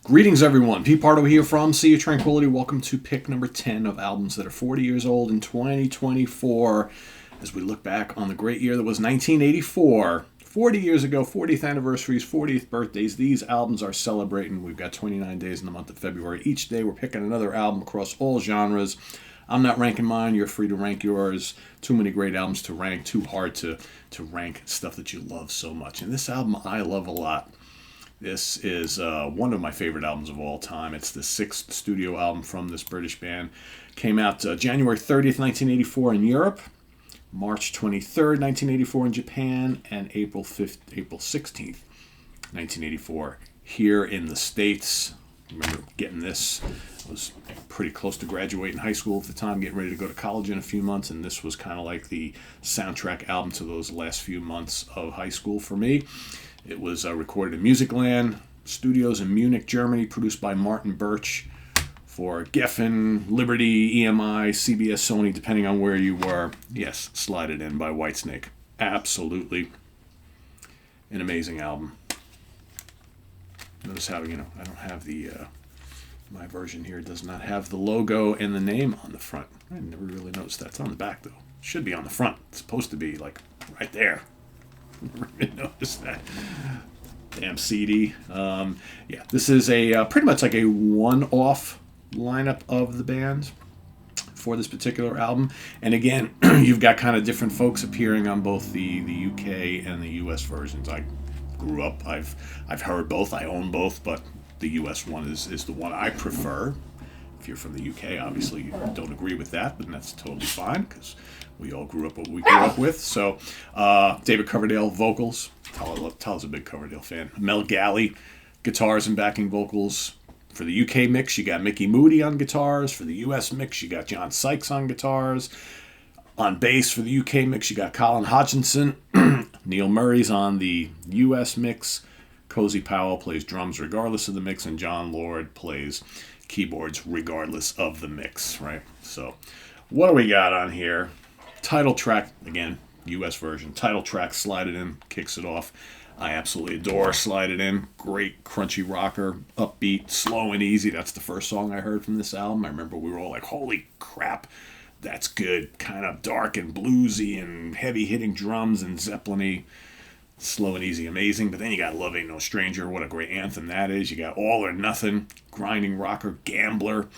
Greetings, everyone. Pete Pardo here from Sea of Tranquility. Welcome to pick number 10 of albums that are 40 years old in 2024 as we look back on the great year that was 1984. 40 years ago, 40th anniversaries, 40th birthdays. These albums are celebrating. We've got 29 days in the month of February. Each day we're picking another album across all genres. I'm not ranking mine. You're free to rank yours. Too many great albums to rank. Too hard to rank stuff that you love so much. And this album I love a lot. This is one of my favorite albums of all time. It's the sixth studio album from this British band. Came out January 30th, 1984 in Europe, March 23rd, 1984 in Japan, and April 16th, 1984 here in the States. I remember getting this. I was pretty close to graduating high school at the time, getting ready to go to college in a few months, and this was kind of like the soundtrack album to those last few months of high school for me. It was recorded in Musicland Studios in Munich, Germany, produced by Martin Birch for Geffen, Liberty, EMI, CBS, Sony, depending on where you were. Yes, Slide It In by Whitesnake. Absolutely an amazing album. Notice how, I don't have the, my version here does not have the logo and the name on the front. I never really noticed that. It's on the back, though. It should be on the front. It's supposed to be, right there. Notice that damn CD. This is a pretty much like a one-off lineup of the band for this particular album. And again, you've got kind of different folks appearing on both the UK and the US versions. I grew up. I've heard both. I own both, but the US one is the one I prefer. If you're from the UK, obviously you don't agree with that, but that's totally fine because we all grew up what we grew up with. So, David Coverdale, vocals. Tal's a big Coverdale fan. Mel Galley, guitars and backing vocals. For the UK mix, you got Mickey Moody on guitars. For the US mix, you got John Sykes on guitars. On bass for the UK mix, you got Colin Hodgkinson. Neil Murray's on the US mix. Cozy Powell plays drums regardless of the mix, and John Lord plays keyboards regardless of the mix, right? So, what do we got on here? Title track, again, US version. Title track, Slide It In, kicks it off. I absolutely adore Slide It In. Great crunchy rocker, upbeat, slow and easy. That's the first song I heard from this album. I remember we were all like, holy crap, that's good. Kind of dark and bluesy and heavy hitting drums and Zeppelin-y. Slow and easy, amazing. But then you got Love Ain't No Stranger. What a great anthem that is. You got All or Nothing, grinding rocker, gambler,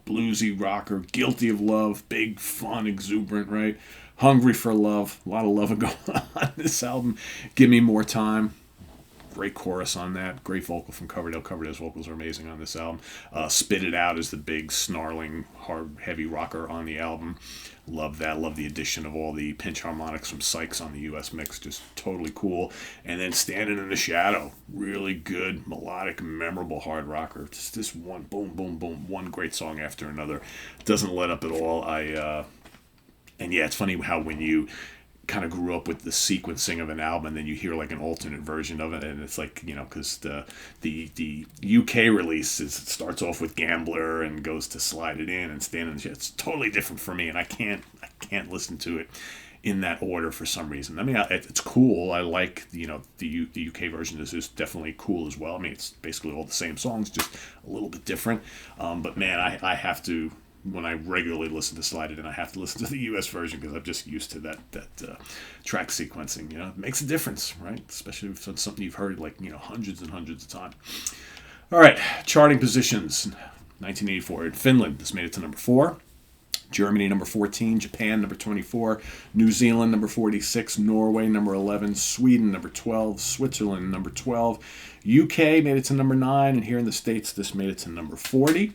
bluesy rocker, Guilty of Love, big, fun, exuberant, right? Hungry for Love. A lot of love going on this album. Give Me More Time. Great chorus on that. Great vocal from Coverdale. Coverdale's vocals are amazing on this album. Spit It Out is the big, snarling, hard, heavy rocker on the album. Love that. Love the addition of all the pinch harmonics from Sykes on the US mix. Just totally cool. And then Standing in the Shadow. Really good, melodic, memorable hard rocker. Just this one, boom, boom, boom. One great song after another. Doesn't let up at all. And yeah, it's funny how when you kind of grew up with the sequencing of an album and then you hear like an alternate version of it, and it's like, because the UK release it starts off with Gambler and goes to Slide It In and Stand in the Shade. It's totally different for me, and I can't listen to it in that order for some reason. I mean, it's cool. I like the UK version is definitely cool as well. I mean, it's basically all the same songs, just a little bit different. But man, I have to. When I regularly listen to Slide It In, I have to listen to the U.S. version because I'm just used to that track sequencing. It makes a difference, right? Especially if it's something you've heard hundreds and hundreds of times. All right, charting positions. 1984 in Finland, this made it to number 4. Germany, number 14. Japan, number 24. New Zealand, number 46. Norway, number 11. Sweden, number 12. Switzerland, number 12. UK made it to number 9. And here in the States, this made it to number 40.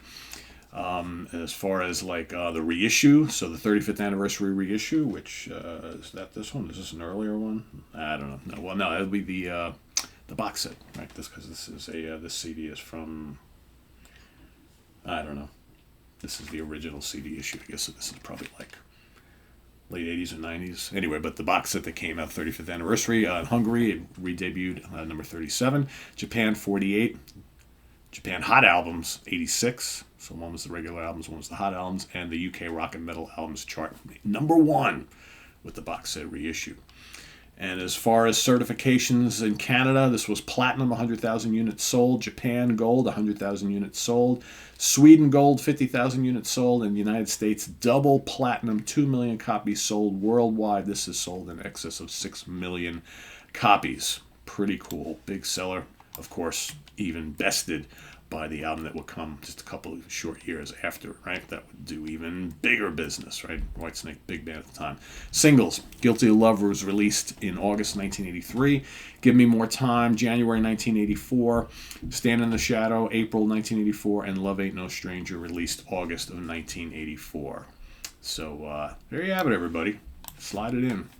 As far as the reissue, so the 35th anniversary reissue, which is that this one? Is this an earlier one? I don't know. No, well, no, it'll be the box set, right? Because this is this CD is from, I don't know. This is the original CD issue. I guess this is probably late 80s or 90s. Anyway, but the box set that came out 35th anniversary in Hungary, it re-debuted number 37. Japan 48. Japan Hot Albums 86. So one was the regular albums, one was the Hot Albums, and the UK Rock and Metal Albums chart number 1 with the box set reissue. And as far as certifications in Canada, this was platinum, 100,000 units sold. Japan, gold, 100,000 units sold. Sweden, gold, 50,000 units sold. And the United States, double platinum, 2 million copies sold worldwide. This is sold in excess of 6 million copies. Pretty cool. Big seller. Of course, even bested by the album that will come just a couple of short years after, right? That would do even bigger business, right? Whitesnake, big band at the time. Singles, Guilty of Love was released in August 1983. Give Me More Time, January 1984. Stand in the Shadow, April 1984. And Love Ain't No Stranger, released August of 1984. So there you have it, everybody. Slide it in.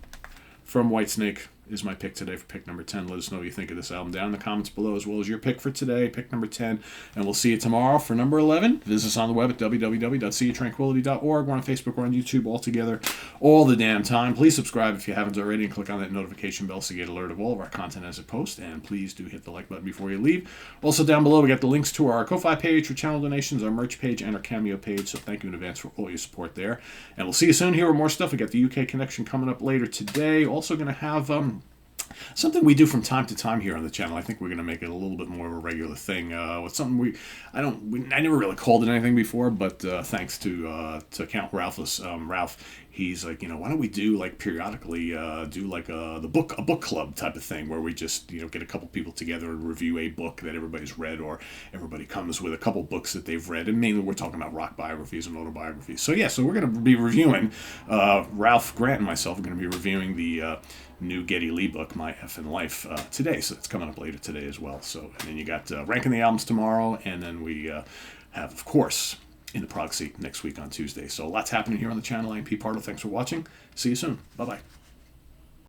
From Whitesnake is my pick today for pick number 10. Let us know what you think of this album down in the comments below, as well as your pick for today, pick number 10. And we'll see you tomorrow for number 11. Visit us on the web at www.seatranquility.org. We're on Facebook, we're on YouTube, all together, all the damn time. Please subscribe if you haven't already, and click on that notification bell so you get alert of all of our content as it posts. And please do hit the like button before you leave. Also down below, we got the links to our Ko-Fi page for channel donations, our merch page, and our Cameo page. So thank you in advance for all your support there. And we'll see you soon here with more stuff. We got the UK Connection coming up later today. Also going to have something we do from time to time here on the channel. I think we're going to make it a little bit more of a regular thing. With something I never really called it anything before, but thanks to Count Ralphus, Ralph, he's like, why don't we do like periodically do like a book club type of thing where we just get a couple people together and review a book that everybody's read, or everybody comes with a couple books that they've read, and mainly we're talking about rock biographies and autobiographies. So yeah, so we're going to be reviewing Ralph Grant and myself are going to be reviewing the new Geddy Lee book, My Effin' Life, today. So it's coming up later today as well. So, and then you got ranking the albums tomorrow, and then we have, of course, In the Prog Seat next week on Tuesday. So lots happening here on the channel. I'm Pete Pardo. Thanks for watching. See you soon. Bye-bye.